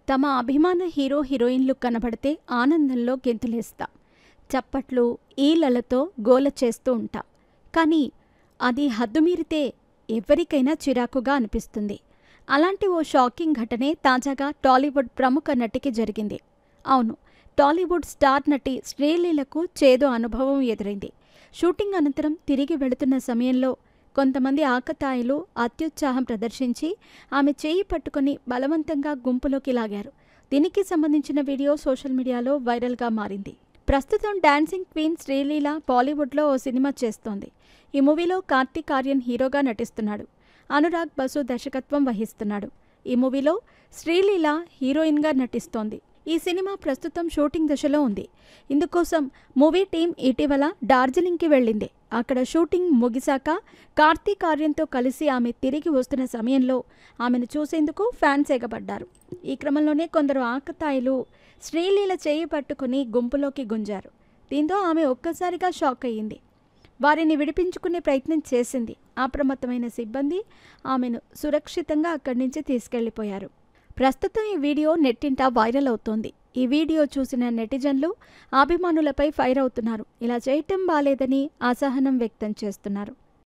తమ అభిమాన హీరో హీరోయిన్లు కనబడితే ఆనందంలో గెంతులేస్తాం. చప్పట్లు ఈలలతో గోల చేస్తూ ఉంటాం. కానీ అది హద్దుమీరితే ఎవరికైనా చిరాకుగా అనిపిస్తుంది. అలాంటి ఓ షాకింగ్ ఘటనే తాజాగా టాలీవుడ్ ప్రముఖ నటికి జరిగింది. అవును, టాలీవుడ్ స్టార్ నటి శ్రీలీలకు చేదు అనుభవం ఎదురైంది. షూటింగ్ అనంతరం తిరిగి వెళుతున్న సమయంలో కొంతమంది ఆకతాయిలు అత్యుత్సాహం ప్రదర్శించి ఆమె చేయి పట్టుకుని బలవంతంగా గుంపులోకి లాగారు. దీనికి సంబంధించిన వీడియో సోషల్ మీడియాలో వైరల్గా మారింది. ప్రస్తుతం డాన్సింగ్ క్వీన్ శ్రీలీల బాలీవుడ్లో ఓ సినిమా చేస్తోంది. ఈ మూవీలో కార్తీక్ ఆర్యన్ హీరోగా నటిస్తున్నాడు. అనురాగ్ బసు దర్శకత్వం వహిస్తున్నాడు. ఈ మూవీలో శ్రీలీల హీరోయిన్గా నటిస్తోంది. ఈ సినిమా ప్రస్తుతం షూటింగ్ దశలో ఉంది. ఇందుకోసం మూవీ టీం ఇటీవల డార్జిలింగ్కి వెళ్ళింది. అక్కడ షూటింగ్ ముగిశాక కార్తీక్ ఆర్యన్తో కలిసి ఆమె తిరిగి వస్తున్న సమయంలో ఆమెను చూసేందుకు ఫ్యాన్స్ ఎగబడ్డారు. ఈ క్రమంలోనే కొందరు ఆకతాయిలు శ్రీలీల చేయి పట్టుకుని గుంపులోకి గుంజారు. దీంతో ఆమె ఒక్కసారిగా షాక్ అయ్యింది. వారిని విడిపించుకునే ప్రయత్నం చేసింది. అప్రమత్తమైన సిబ్బంది ఆమెను సురక్షితంగా అక్కడి నుంచి తీసుకెళ్లిపోయారు. ప్రస్తుతం ఈ వీడియో నెట్టింట వైరల్ అవుతోంది. ఈ వీడియో చూసిన నెటిజన్లు అభిమానులపై ఫైర్ అవుతున్నారు. ఇలా చేయటం బాలేదని అసహనం వ్యక్తం చేస్తున్నారు.